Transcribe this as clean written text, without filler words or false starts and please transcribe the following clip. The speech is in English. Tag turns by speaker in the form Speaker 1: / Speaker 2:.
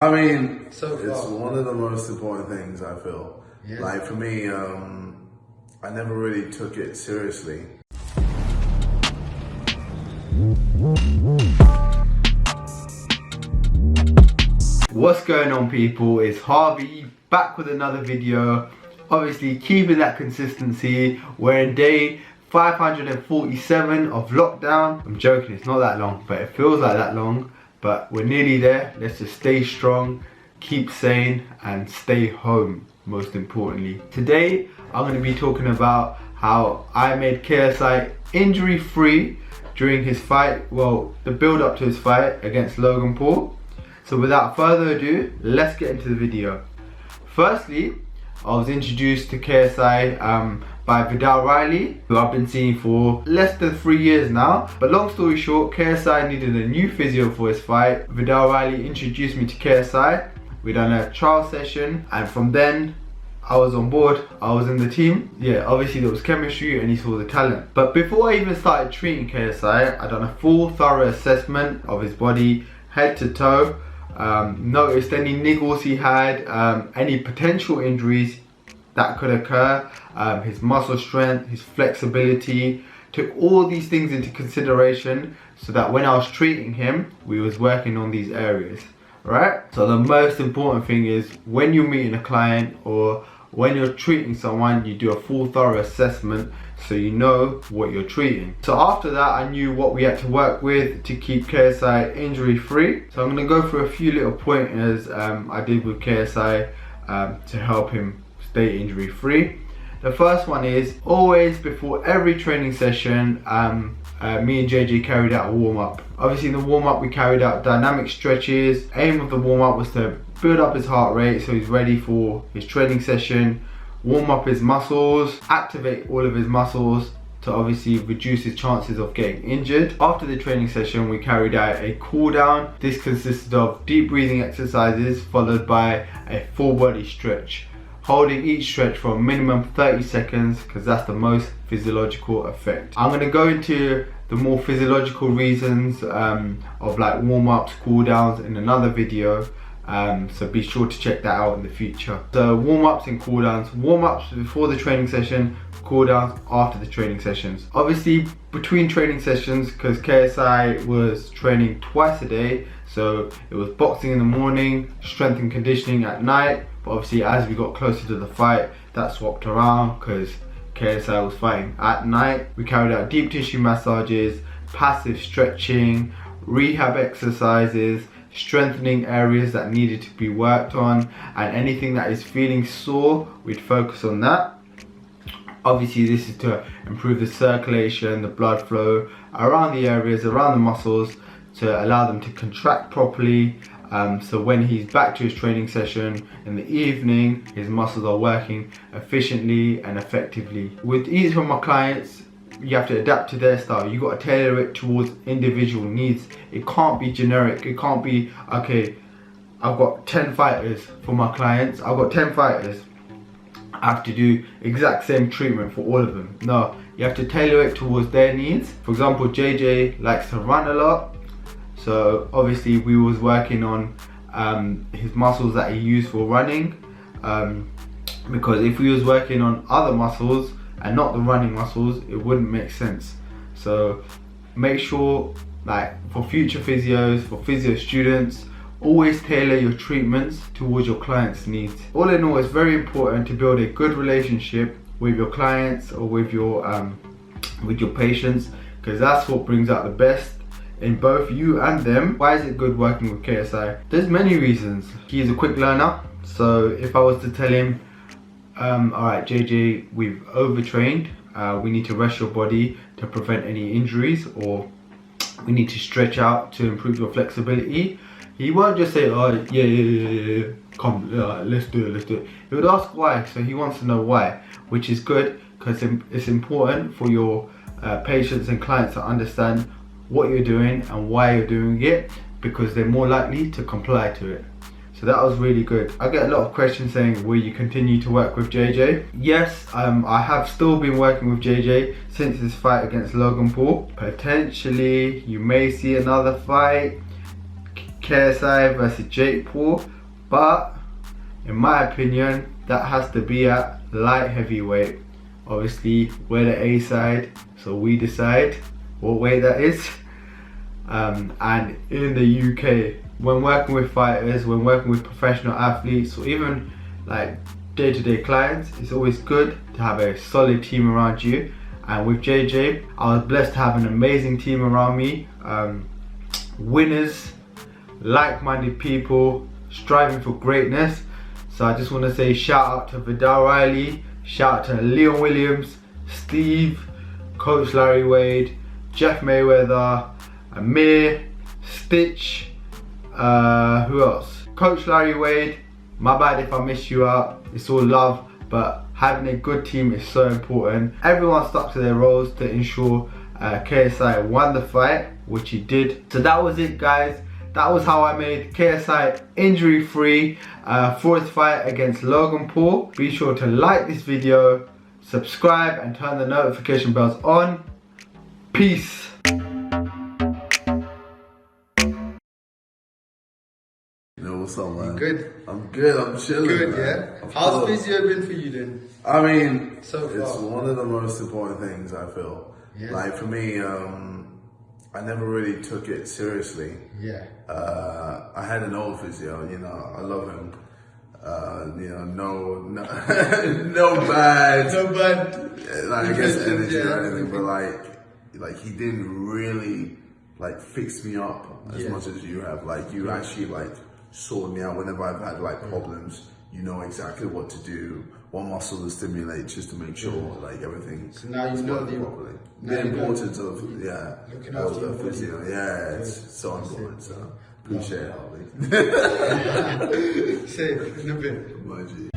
Speaker 1: I mean,
Speaker 2: So far.
Speaker 1: it's one of the most important things I feel.
Speaker 2: Yeah.
Speaker 1: Like for me, I never really took it seriously.
Speaker 3: What's going on, people? It's Harvey back with another video. Obviously keeping that consistency. We're in day 547 of lockdown. I'm joking, it's not that long, but it feels like that long. But we're nearly there. Let's just stay strong, keep sane, and stay home, most importantly. Today, I'm going to be talking about how I made KSI injury free during his fight, well, the build up to his fight against Logan Paul. So without further ado, let's get into the video. Firstly, I was introduced to KSI by Vidal Riley, who I've been seeing for less than 3 years now. But long story short, KSI needed a new physio for his fight. Vidal Riley introduced me to KSI. We done a trial session, and from then I was on board, I was in the team. Yeah, obviously there was chemistry and he saw the talent. But before I even started treating KSI, I done a full thorough assessment of his body, head to toe. Noticed any niggles he had, any potential injuries that could occur, his muscle strength, his flexibility. Took all these things into consideration so that when I was treating him, we was working on these areas, right? So the most important thing is when you're meeting a client or when you're treating someone, you do a full thorough assessment so you know what you're treating. So after that, I knew what we had to work with to keep KSI injury free. So I'm going to go through a few little pointers I did with KSI to help him stay injury free. The first one is always before every training session, me and JJ carried out a warm-up. Obviously in the warm-up we carried out dynamic stretches. Aim of the warm-up was to build up his heart rate so he's ready for his training session, warm up his muscles, activate all of his muscles to obviously reduce his chances of getting injured. After the training session we carried out a cool down. This consisted of deep breathing exercises followed by a full body stretch, holding each stretch for a minimum 30 seconds because that's the most physiological effect. I'm going to go into the more physiological reasons of like warm-ups, cool downs in another video. So be sure to check that out in the future. So warm-ups and cool downs. Warm-ups before the training session, cool downs after the training sessions. Obviously between training sessions, because KSI was training twice a day, so it was boxing in the morning, strength and conditioning at night. But obviously as we got closer to the fight, that swapped around because KSI was fighting at night. We carried out deep tissue massages, passive stretching, rehab exercises, strengthening areas that needed to be worked on, and anything that is feeling sore, we'd focus on that. Obviously this is to improve the circulation, the blood flow around the areas, around the muscles, to allow them to contract properly, so when he's back to his training session in the evening, his muscles are working efficiently and effectively. With each of my clients, you have to adapt to their style. You got to tailor it towards individual needs. It can't be generic. It can't be, okay, I've got 10 fighters for my clients. I've got 10 fighters. I have to do exact same treatment for all of them. No, you have to tailor it towards their needs. For example, JJ likes to run a lot. So obviously we was working on his muscles that he used for running. Because if we was working on other muscles and not the running muscles, it wouldn't make sense. So make sure, like for future physios, for physio students, always tailor your treatments towards your clients' needs. All in all, it's very important to build a good relationship with your clients or with your patients, because that's what brings out the best in both you and them. Why is it good working with KSI? There's many reasons. He's a quick learner, so if I was to tell him, alright JJ, we've overtrained, we need to rest your body to prevent any injuries, or we need to stretch out to improve your flexibility, he won't just say, oh yeah, come, let's do it. He would ask why, so he wants to know why, which is good because it's important for your patients and clients to understand what you're doing and why you're doing it, because they're more likely to comply to it. So that was really good. I get a lot of questions saying, will you continue to work with JJ? Yes, I have still been working with JJ since his fight against Logan Paul. Potentially, you may see another fight. KSI versus Jake Paul, but in my opinion that has to be at light heavyweight. Obviously we're the A side, so we decide what weight that is. And in the UK, when working with fighters, when working with professional athletes, or even like day-to-day clients, it's always good to have a solid team around you. And with JJ, I was blessed to have an amazing team around me. Winners, like-minded people, striving for greatness. So I just want to say shout out to Vidal Riley, shout out to Leon Williams, Steve, Coach Larry Wade, Jeff Mayweather, Amir, Stitch, who else? Coach Larry Wade, my bad if I miss you out, it's all love, but having a good team is so important. Everyone stuck to their roles to ensure KSI won the fight, which he did. So that was it, guys. That was how I made KSI injury free for his fight against Logan Paul. Be sure to like this video, subscribe and turn the notification bells on. Peace.
Speaker 1: What's up, man?
Speaker 3: You good?
Speaker 1: I'm good, I'm chilling.
Speaker 3: Good,
Speaker 1: man.
Speaker 3: yeah? How's physio been for you then?
Speaker 1: I mean,
Speaker 3: so far,
Speaker 1: it's one of the most important things, I feel.
Speaker 3: Yeah.
Speaker 1: Like for me, I never really took it seriously.
Speaker 3: Yeah.
Speaker 1: I had an old physio, you know, I love him. You know, no bad.
Speaker 3: No bad.
Speaker 1: Like, I guess energy or anything, but like he didn't really like fix me up as much as you have. Like you actually like sorted me out whenever I've had like problems. You know exactly what to do, what muscle to stimulate, just to make sure like everything's
Speaker 3: So now you know
Speaker 1: properly. The importance of
Speaker 3: looking after your
Speaker 1: physio. Yeah, it's so important. So appreciate it, Harvey.
Speaker 3: Say it in a bit.
Speaker 1: My G.